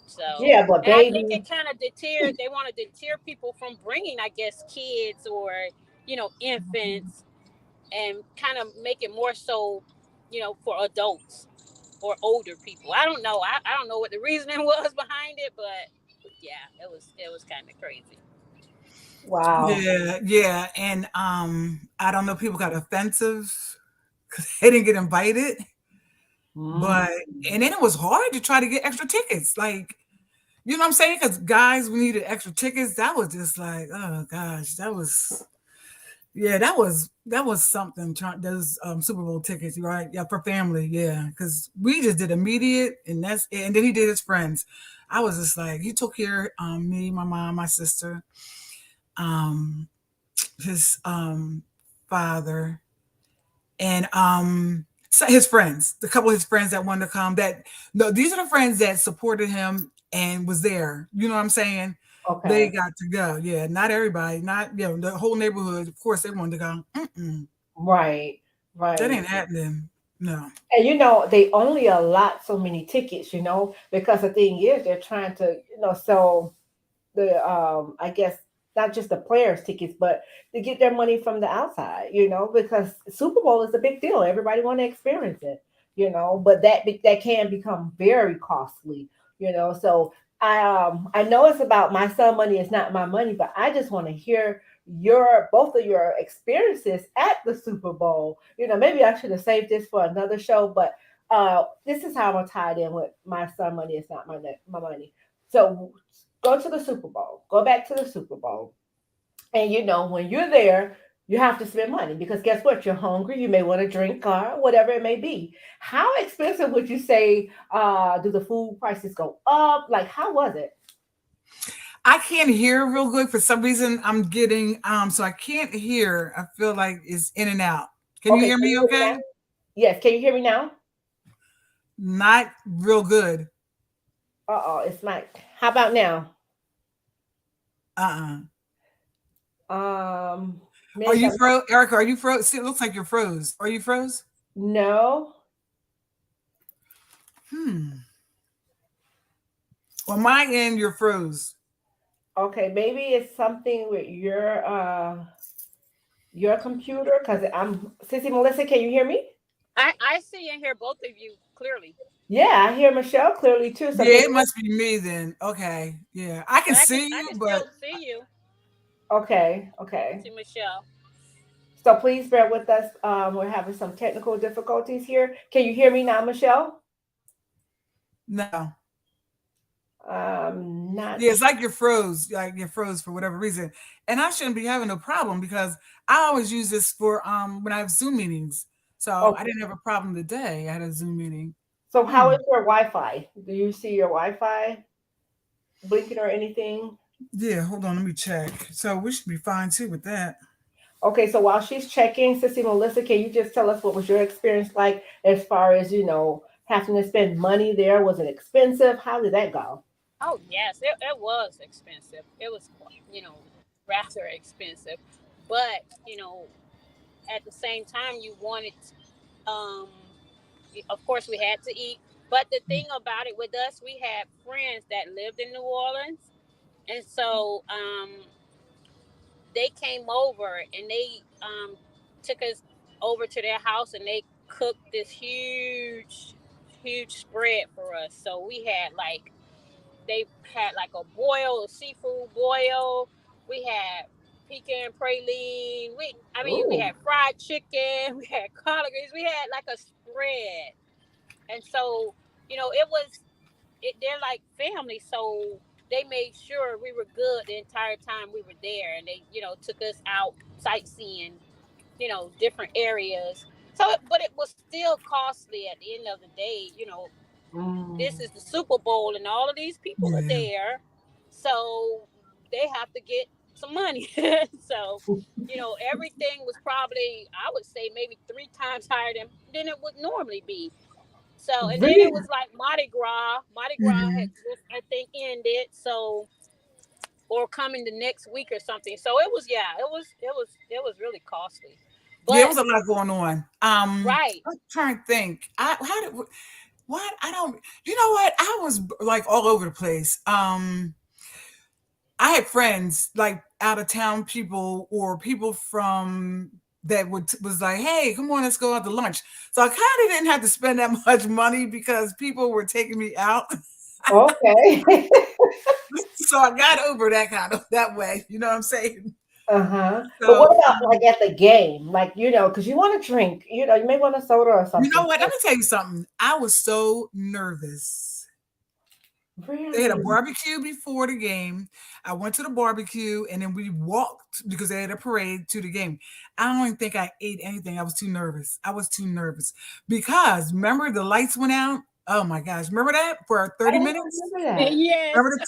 So, Yeah, but and I think baby. it kind of deterred. They want to deter people from bringing, I guess, kids or infants, and kind of make it more so, for adults or older people. I don't know. I don't know what the reasoning was behind it, but yeah, it was kind of crazy. Wow. Yeah. Yeah. And I don't know. People got offensive because they didn't get invited, Mm. but and then it was hard to try to get extra tickets. Like, you know what I'm saying? Because guys, we needed extra tickets. That was just like, oh gosh, that was yeah, that was something. Those Super Bowl tickets, right? Yeah, for family, yeah. Because we just did immediate, and that's it. And then he did his friends. I was just like, he took care me, my mom, my sister, um, his father, and so his friends, the couple of his friends that wanted to come. That no, these are the friends that supported him and was there. You know what I'm saying? They Okay. got to go. Yeah, not everybody, not the whole neighborhood. Of course, they wanted to go. Right. That Right. ain't happening. No. And they only allot so many tickets, because the thing is they're trying to, sell the I guess not just the players tickets, but to get their money from the outside, because Super Bowl is a big deal. Everybody want to experience it, but that can become very costly, So I know it's about my son money, it's not my money, but I just want to hear your both of your experiences at the Super Bowl. Maybe I should have saved this for another show, but this is how I'm gonna tie it in with my son money is not my money. So go to the Super Bowl. Go back to the Super Bowl. And when you're there, you have to spend money because guess what? You're hungry. You may want a drink or whatever it may be. How expensive would you say do the food prices go up? Like, how was it? I can't hear real good for some reason. I'm getting so I can't hear. I feel like it's in and out. Can you Okay, hear can me you hear me okay? now? Yes, can you hear me now? Not real good. Uh-oh, it's not. How about now? Uh-uh. Um, Are you Minister, froze? Erica, are you froze? See, it looks like you're froze. Are you froze? no. Hmm. On my end, you're froze. Okay, maybe it's something with your computer because I'm Sissy Melissa, can you hear me? I see and hear both of you clearly, Yeah, I hear Michelle clearly too. So Yeah, can it you must be me then. Okay. Yeah. I can but see I you, can but still see you. okay, I okay. see Michelle. So please bear with us. We're having some technical difficulties here. Can you hear me now, Michelle? no. Not. Yeah, it's like you're froze. Like you're froze for whatever reason. And I shouldn't be having a problem because I always use this for when I have Zoom meetings. So I Okay. didn't have a problem today. I had a Zoom meeting. So how Hmm. is your Wi-Fi? Do you see your Wi-Fi blinking or anything? Yeah, hold on, let me check. So we should be fine too with that. Okay, so while she's checking, Sissy Melissa, can you just tell us what was your experience like as far as having to spend money there? Was it expensive? How did that go? Oh yes, it was expensive. It was, you know, rather expensive, but at the same time, you wanted, um, of course, we had to eat. But the thing about it with us, we had friends that lived in New Orleans, and so they came over and they took us over to their house and they cooked this huge spread for us. So we had like they had like a boil, a seafood boil. We had pecan praline. We Ooh. had fried chicken. We had collard greens. We had like a spread, and so it was they're like family. So they made sure we were good the entire time we were there, and they took us out sightseeing, different areas. So, but it was still costly at the end of the day. This Mm. is the Super Bowl and all of these people are Yeah. there. So they have to get some money. So, everything was probably, I would say, maybe three times higher than it would normally be. So, and then it Really? was like Mardi Gras. Mardi Gras had Hmm. just, I think, ended. So, or coming the next week or something. So it was, yeah, it was really costly. Yeah, it But, was a lot going on. right. I'm trying to think. I how did what I don't you know what? I was like all over the place. I had friends like out of town people or people from that was like, hey, come on, let's go out to lunch. So I kind of didn't have to spend that much money because people were taking me out. Okay. So I got over that kind of that way. You know what I'm saying? Uh-huh. But what So about like at the game? Like, because you want to drink, you may want a soda or you know something. what? Let me tell you something. I was so nervous. They had a Really? barbecue before the game. I went to the barbecue and then we walked because they had a parade to the game. I don't even think I ate anything. I was too nervous. I was too nervous because remember the lights went out. Oh my gosh! Remember that for I 30 didn't minutes? remember that. Yes. Remember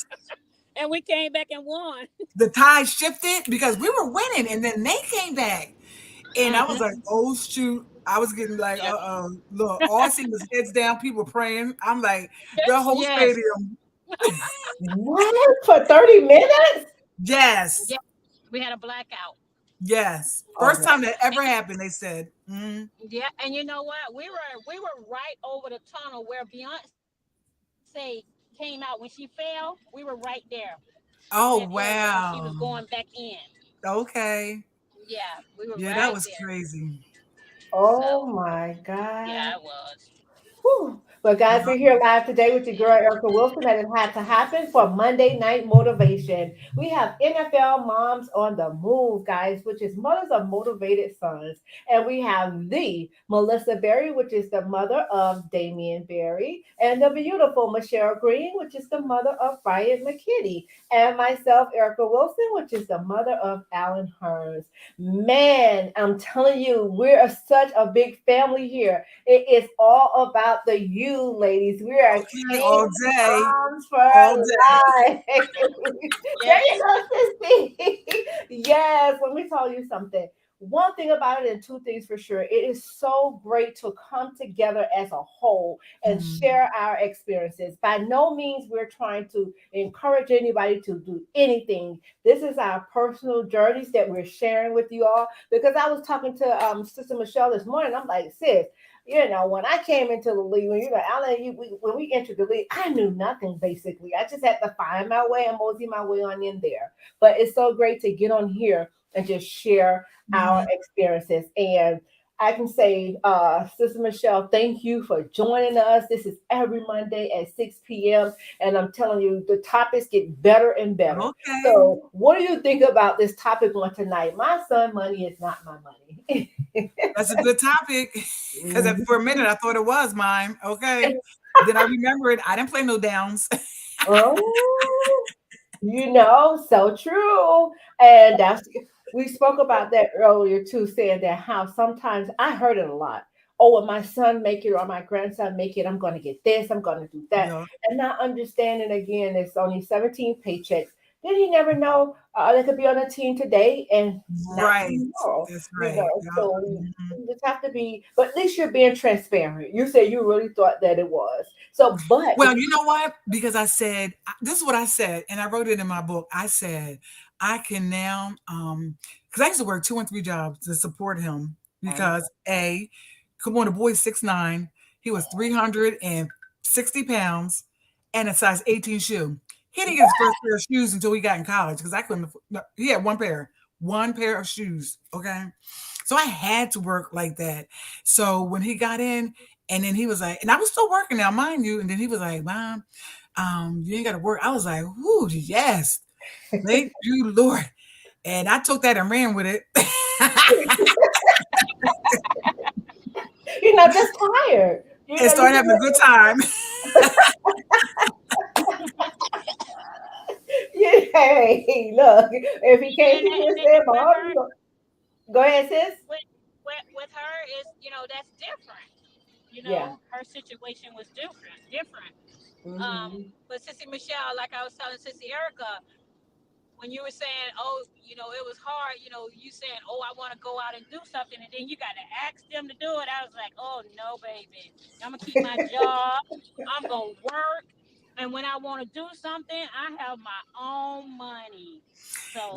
And we came back and won. the tide shifted because we were winning and then they came back and I was like, Hmm. oh shoot. I was getting like, Yeah. look, all I see was heads down, people praying. I'm like, the whole Yes. stadium. What? For 30 minutes? Yes. Yeah. We had a blackout. Yes. Oh First my. time that ever happened, they said. Mm. Yeah, and you know what? We were right over the tunnel where Beyonce came out when she fell. We were right there in Oh, that area when she was wow. going back in. Okay. Yeah, we were Yeah, that right was there. crazy. Oh So my God. yeah, it was. Whew. But guys, we're here live today with your girl Erica Wilson, and it had to happen for Monday Night Motivation. We have NFL moms on the move, guys, which is mothers of motivated sons. And we have the Melissa Berry, which is the mother of Damian Berry, and the beautiful Michelle Green, which is the mother of Brian McKinney, and myself, Erica Wilson, which is the mother of Alan Hearns. Man, I'm telling you, we're such a big family here. It is all about the you, ladies. We are Okay, all King day, Moms for all day. Life. There Yes. you go, sissy. Yes, let me tell you something. One thing about it, and two things for sure. It is so great to come together as a whole and Mm. share our experiences. By no means we're trying to encourage anybody to do anything. This is our personal journeys that we're sharing with you all. Because I was talking to Sister Michelle this morning. I'm like, sis, when I came into the league, Alan, when we entered the league, I knew nothing basically. I just had to find my way and mosey my way on in there. But it's so great to get on here and just share our Mhm. experiences. And I can say, Sister Michelle, thank you for joining us. This is every Monday at 6 p.m. And I'm telling you, the topics get better and better. Okay, So, what do you think about this topic on tonight? My son money is not my money. that's a good topic. Because for a minute I thought it was mine. Okay, then I remembered I didn't play no downs. Oh, so true. And we spoke about that earlier too, saying that how sometimes I heard it a lot. Oh, when my son make it or my grandson make it, I'm going to get this, I'm going to do that. Yeah, And not understanding again, it's only 17 paychecks. Then you never know. They could be on a team today and not right. tomorrow. That's right. Yeah. So Mhm. you just have to be, but at least you're being transparent. You said you really thought that it was. So, but Well, you know what? Because I said this is what I said, and I wrote it in my book. I said I can now, because I used to work 2 and 3 jobs to support him. Because come on, the boy's 6'9", he was 360 pounds, and a size 18 shoe. He didn't get his first pair of shoes until he got in college because I couldn't. No, he had one pair of shoes. Okay, so I had to work like that. So when he got in, and then he was like, and I was still working now, mind you. And then he was like, Mom, you ain't got to work. I was like, whoo, yes. Thank you, Lord. And I took that and ran with it. just tired. And started having a good time. Hey, look, if he came to you And and then said, with Mom, her, go ahead, sis. with her is, that's different. Yeah. Her situation was different. Hmm. But Sissy Michelle, like I was telling Sissy Erica, when you were saying, oh, it was hard, you saying, oh, I want to go out and do something, and then you got to ask them to do it. I was like, oh, no, baby. I'm going to keep my job. I'm going to work. And when I want to do something, I have my own money.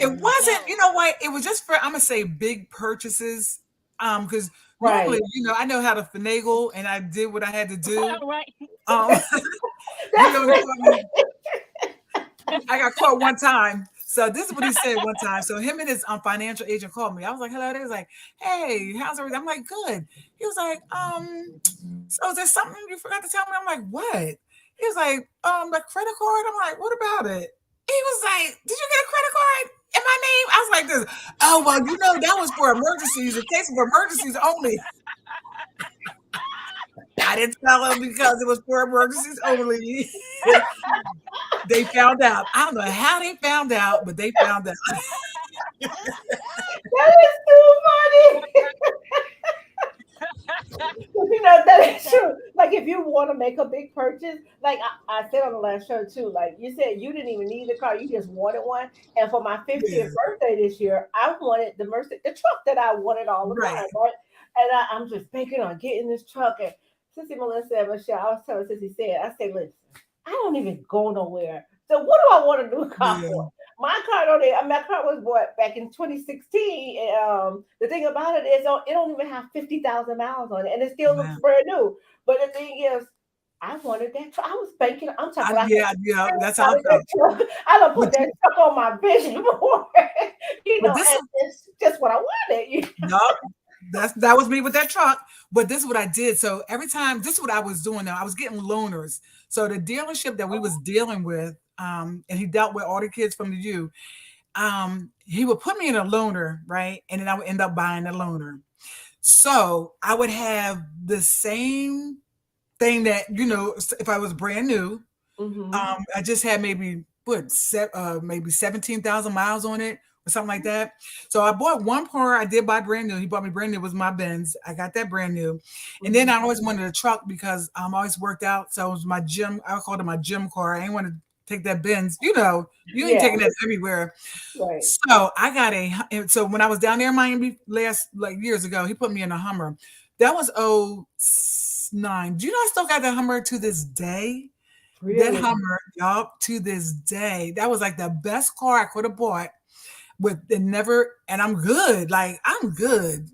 It So, wasn't, you no. know what? It was just for, I'm gonna say, big purchases. Because normally, Right. I know how to finagle, and I did what I had to do. Right. Um, That's he caught me. I got caught one time. So this is what he said one time. So him and his financial agent called me. I was like, hello. They was like, hey, how's everything? I'm like, good. He was like, so is there something you forgot to tell me? I'm like, what? He was like, the credit card. I'm like, what about it? He was like, did you get a credit card in my name? I was like this. Oh, well, that was for emergencies, in case of emergencies only. I didn't tell him because it was for emergencies only. They found out. I don't know how they found out, but they found out. that is too funny. That is true. Like if you want to make a big purchase, like I said on the last show too, like you said you didn't even need the car, you just wanted one. And for my 50th Yeah, birthday this year, I wanted the truck that I wanted all the right. time, right? And I'm just banking on getting this truck. And Sissy Melissa and Michelle, I was telling Sissy said, I said, listen, I don't even go nowhere. So what do I want a new car Yeah, for? My car don't. My car was bought back in 2016. And, the thing about it is, it don't even have 50,000 miles on it, and it still looks wow. brand new. But the thing is, I wanted that truck. I was banking. I'm talking about. Yeah, that's how I Wanted that felt. truck. I don't But put that truck on my vision board, but and this is it's just what I wanted. no. that was me with that truck. But this is what I did. So every time, this is what I was doing. Now I was getting loaners. So the dealership that we was dealing with, and he dealt with all the kids from the U. He would put me in a loaner, right, and then I would end up buying a loaner. So I would have the same thing that if I was brand new. I just had maybe maybe 17,000 miles on it or something like that. So I bought one car. I did buy brand new. He bought me brand new. It was my Benz. I got that brand new. And then I always wanted a truck because I always worked out. So it was my gym. I called it my gym car. I didn't want to take that Benz. You ain't taking that everywhere. Right. So I got so when I was down there in Miami years ago, he put me in a Hummer. That was 09. Do you know I still got that Hummer to this day? That Really? Hummer, yup, to this day. That was like the best car I could have bought and I'm good. Like, I'm good.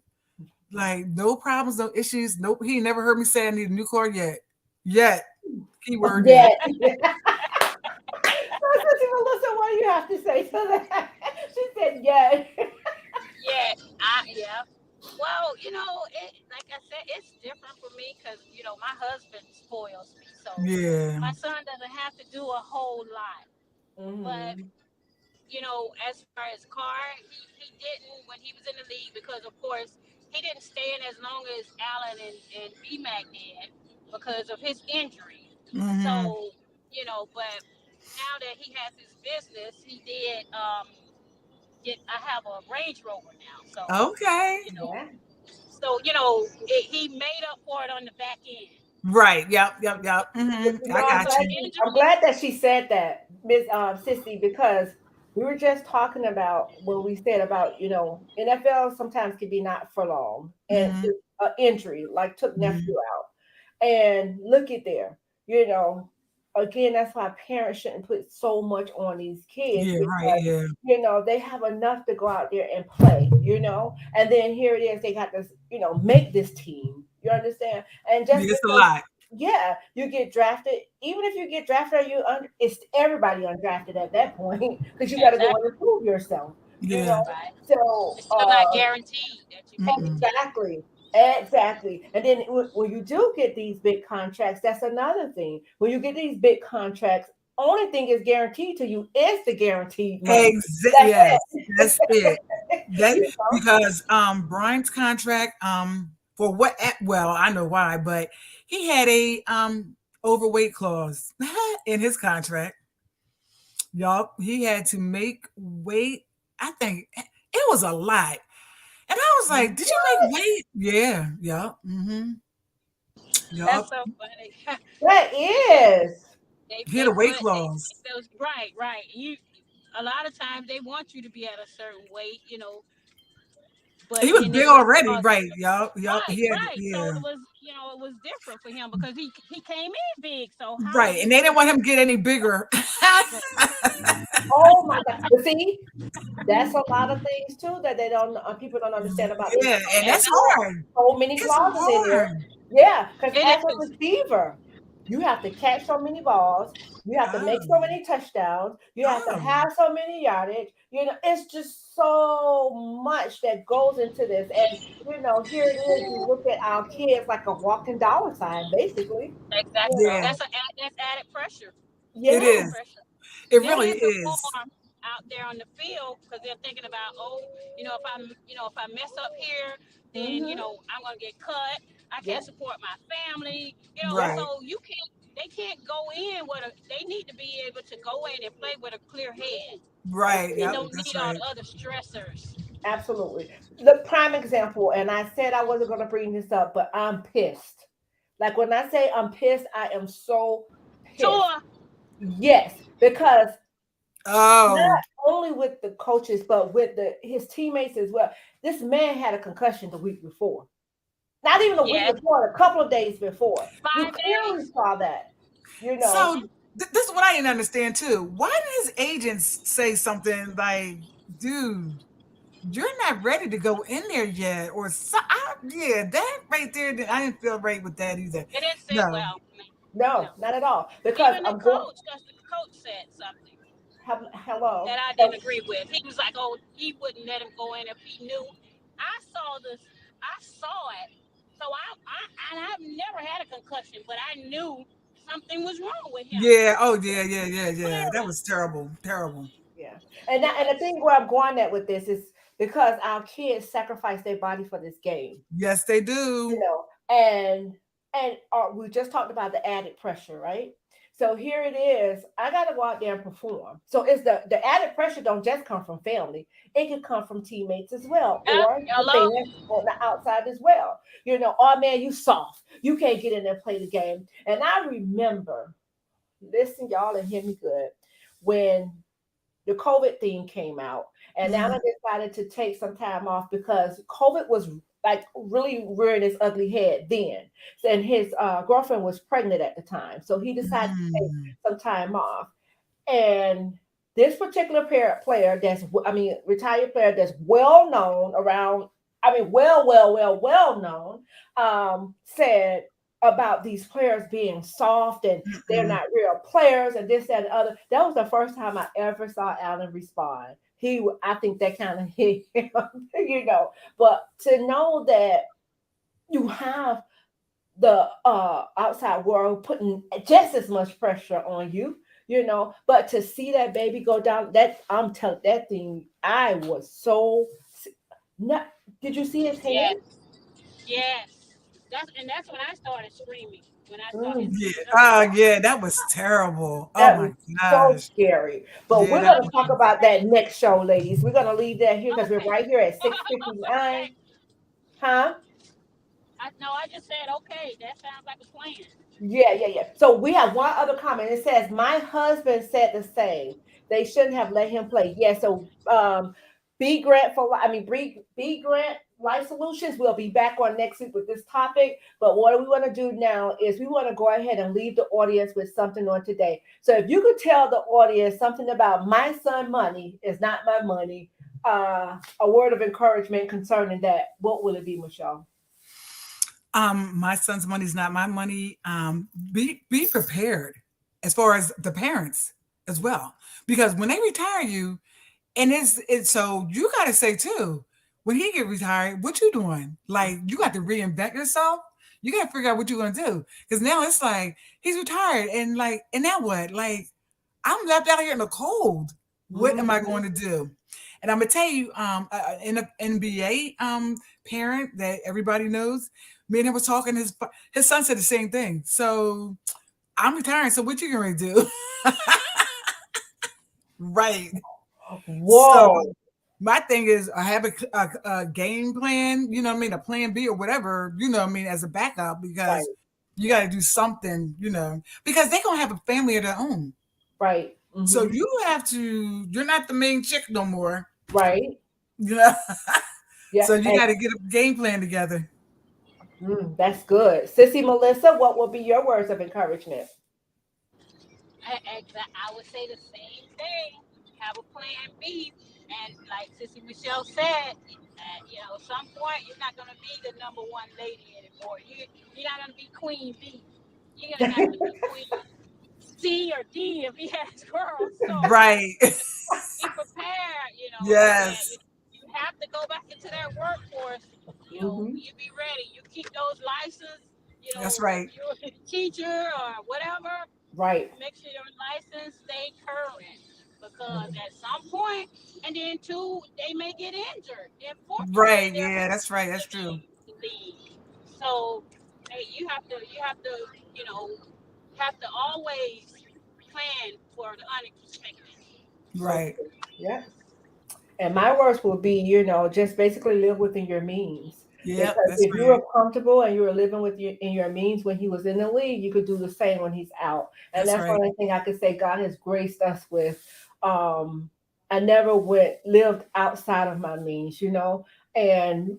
Like, no problems, no issues. Nope. He never heard me say I need a new car yet. Yet. Keyword Yeah. yet. Melissa, what do you have to say to that? She said, yeah. Yeah. Well, like I said, it's different for me because my husband spoils me, so Yeah. my son doesn't have to do a whole lot. But as far as car, he didn't when he was in the league because, of course, he didn't stay in as long as Allen and BMAC did because of his injury. Mm-hmm. So, but now that he has his business, he did I have a Range Rover now. So, Okay. you know, Yeah. he made up for it on the back end. Right. Yep. Mm-hmm. I I'm Because got his glad you. I'm injury, glad that she said that, Miss Sissy, because we were just talking about what we said about, NFL sometimes can be not for long and Mm-hmm. it's an injury, like took Mm-hmm. nephew out. And look at there, you know, again, that's why parents shouldn't put so much on these kids Yeah, right. because Yeah. they have enough to go out there and play, and then here it is, they got to, make this team. You understand? And just It's a because lot. yeah, you get drafted. Even if you get drafted, it's everybody undrafted at that point because you got to go exactly and improve yourself. You Yeah. know, right, so it's still not guaranteed that you make the Mm-mm. team. exactly, exactly. And then when you do get these big contracts, that's another thing. When you get these big contracts, only thing is guaranteed to you is the guaranteed money. That's Yes, it. that's it. That You know? because Brian's contract for what well, I know why, but he had a overweight clause in his contract. Yup, he had to make weight. I think it was a lot. And I was like, "Did you make weight?" Yeah, yup. Mhm. That's Yup. so funny. That is. He had a weight They clause. put those right. You a lot of times they want you to be at a certain weight, but He was then big there's other already, clauses. right? Yup. He had Right. So yeah. it was different for him because he came in big. So how was Right. he And they going didn't to want him to get any bigger. Oh my God. But see, that's a lot of things too that they don't people don't understand about these Yeah, and contracts. that's exactly? Yeah, hard. so many It's clauses in there. hard. Yeah, because It as a is. receiver, you have to catch so many balls, you have to Oh, make so many touchdowns, you have to oh, have so many yardage. It's just so much that goes into this. And here it is. We look at our kids like a walking dollar sign, basically. You Exactly. know, yeah, That's added pressure. it That's added yeah. is. pressure. It They'll really hit the is. form out there on the field because they're thinking about, if I mess up here, then Mm-hmm. I'm gonna get cut. I Yeah. can't support my family. Yeah. Right, So they can't go in they need to be able to go in and play with a clear head right. and Yep, Absolutely. don't that's need all right. the other stressors. Absolutely. The prime example, and I said I wasn't going to bring this up, but I'm pissed. Like when I say I'm pissed, I am so pissed. Sure. Yes, because Oh, not only with the coaches, but with his teammates as well. This man had a concussion the week before. Not even a week Yes. before, a couple of days before. You 5 days. clearly saw that, you know. so this is what I didn't understand too. Why did his agents say something like, "Dude, you're not ready to go in there yet," or so, yeah, that right there, I didn't feel right with that either. It didn't sit No, well. No, No. not at all. Because Even the I'm going. coach, because the coach said something Hello. that I didn't agree with. He was like, "Oh, he wouldn't let him go in if he knew." I saw this. I saw it. So I've never had a concussion, but I knew something was wrong with him. Yeah. Oh, yeah. That Clearly, was terrible. Terrible. Yeah. And the yes, thing where I'm going at with this is because our kids sacrifice their body for this game, Yes, they you do. know, and we just talked about the added pressure, right? So here it is. I got to go out there and perform. So it's the added pressure don't just come from family. It can come from teammates as well, or the hello. fans on the outside as well. Oh man, you soft. You can't get in there and play the game. And I remember, listen, y'all, and hear me good, when the COVID thing came out, and Mhm. Alan decided to take some time off because COVID was like really rearing its ugly head then. And his girlfriend was pregnant at the time, so he decided to take Mm. some time off. And this particular player that's, I mean, retired player that's well known around, I mean, well known, said about these players being soft and they're Mm-mm. not real players and this, that, and the other. That was the first time I ever saw Allen respond. I think that kind of hit him, But to know that you have the outside world putting just as much pressure on you, but to see that baby go down, that I'm telling that thing, I was so not. Did you see his hand? Yes, yes. That's when I started screaming. When I saw his Mm, Yeah. video. Oh, yeah. That was terrible. Oh that my was so gosh. scary. But Yeah, we're that gonna Uh was. talk huh. about that next show, ladies. We're gonna leave that here because we're Okay. right here at 6:59. Okay. Huh? I just said okay. That sounds like a plan. Yeah. So we have one other comment. It says, "My husband said the same. They shouldn't have let him play." Yeah. So, B Grant B Grant Life Solutions. We'll be back on next week with this topic. But what we want to do now is we want to go ahead and leave the audience with something on today. So, if you could tell the audience something about my son money is not my money, a word of encouragement concerning that, what will it be, Michelle? My son's money is not my money. Be prepared as far as the parents as well, because when they retire you, and it's so you got to say too, when he get retired, what you doing? Like you got to reinvent yourself. You got to figure out what you're gonna do, because now it's like he's retired, and now what? Like I'm left out here in the cold. What am I going Mhm. to do? And I'm gonna tell you, an NBA parent that everybody knows, me and him was talking. His son said the same thing. So I'm retiring. So what you gonna do? Right. So Whoa. my thing is, I have a game plan. You know what I mean? A plan B or whatever. You know what I mean? As a backup, Right. because you got to do something. Because they're gonna have a family of their own. Right. So Hmm. you have to. You're not the main chick no more. Right. You know. Yeah. So you got to get a game plan together. That's good. Sissy Melissa, what will be your words of encouragement? I would say the same thing. Have a plan B, and like Sissy Michelle said, at some point you're not gonna be the number one lady anymore. You're not gonna be Queen B. You're gonna have to be Queen C or D if he has girls. So Right. be prepared, and Yes. you have to go back into that workforce. Hmm. You be ready. You keep those licenses. That's If right. you're a teacher or whatever, Right. make sure your license stay current because Mhm. at some point, and then two, they may get injured. Unfortunately, Right. there Yeah. That's right. in That's true. the league. So, hey, you have to, you know, have to always plan for the unexpected. So Right. true. Yeah. And my words will be, just basically live within your means. Yep. Because That's if you right. were comfortable and you were living in your means when he was in the league, you could do the same when he's out. And That's that's right. one thing I could say God has graced us with. I never lived outside of my means. And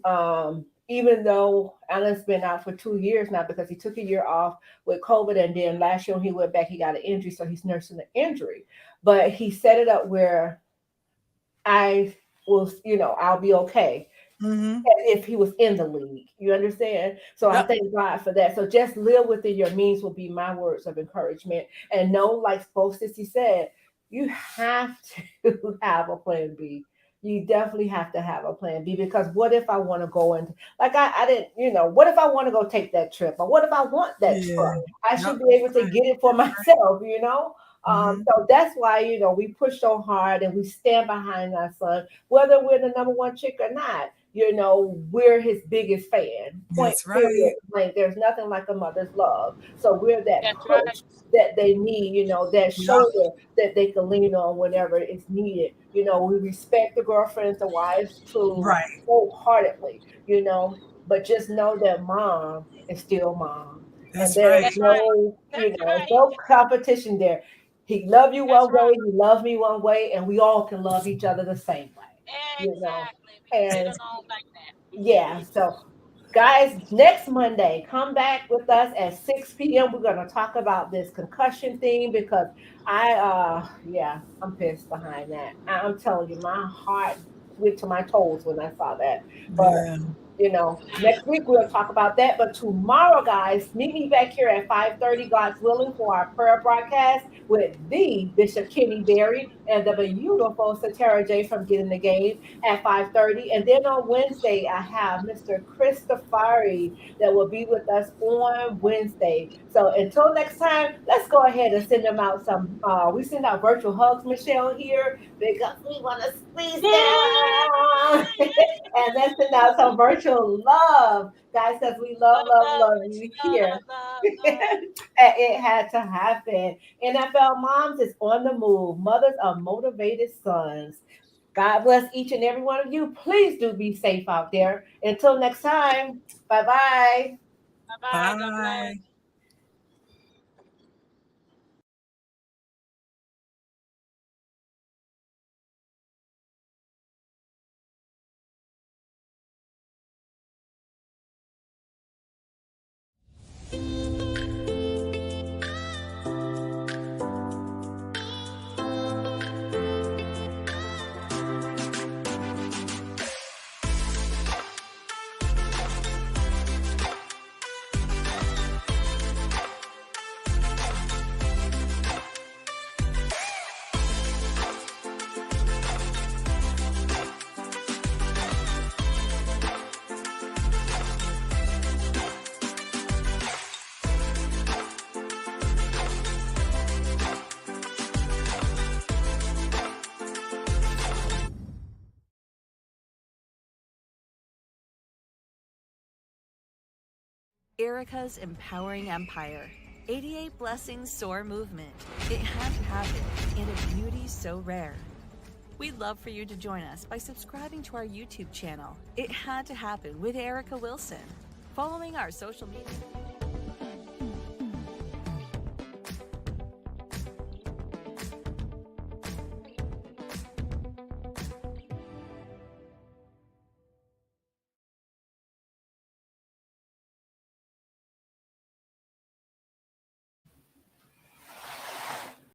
even though Alan's been out for 2 years now because he took a year off with COVID, and then last year when he went back, he got an injury, so he's nursing the injury. But he set it up where I I'll be okay Mm-hmm. if he was in the league. You understand? So I Yep. thank God for that. So just live within your means will be my words of encouragement. And know, like both Sissy said, you have to have a plan B. you definitely have to have a plan B, because what if I want to go into, like, I didn't, what if I want to go take that trip, or what if I want that Yeah. truck? I Yep. should be able to get it for myself. Mhm. So that's why, we push so hard and we stand behind our son, whether we're the number one chick or not. We're his biggest fan. Point, That's right. period, blank. There's nothing like a mother's love. So we're that That's right. push that they need, that Yep. shoulder that they can lean on whenever it's needed. We respect the girlfriends, the wives too, Right. wholeheartedly, but just know that mom is still mom. And That's there's right. That's right. That's right. no competition there. He love you That's one way, right. he love me one way, and we all can love each other the same way, you know. Exactly. We can get And along like that. yeah, so guys, next Monday, come back with us at 6 p.m. We're gonna talk about this concussion thing, because I'm pissed behind that. I'm telling you, my heart went to my toes when I saw that. But Yeah. next week we'll talk about that. But tomorrow, guys, meet me back here at 5:30, God's willing, for our prayer broadcast with the Bishop Kenny Berry and the beautiful Satara J from Getting the Game at 5:30. And then on Wednesday, I have Mr. Christopher that will be with us on Wednesday. So until next time, let's go ahead and send them out some. We send out virtual hugs, Michelle, here, because we want to squeeze them. And let's send out some virtual love, guys, because we love, Love, love, love, love you here. It had to happen. NFL moms is on the move. Mothers of motivated sons. God bless each and every one of you. Please do be safe out there. Until next time, bye bye. Bye bye. God bless. Bye. Erica's Empowering Empire. 88 Blessings Soar Movement. It had to happen in a beauty so rare. We'd love for you to join us by subscribing to our YouTube channel. It had to happen with Erica Wilson. Following our social media.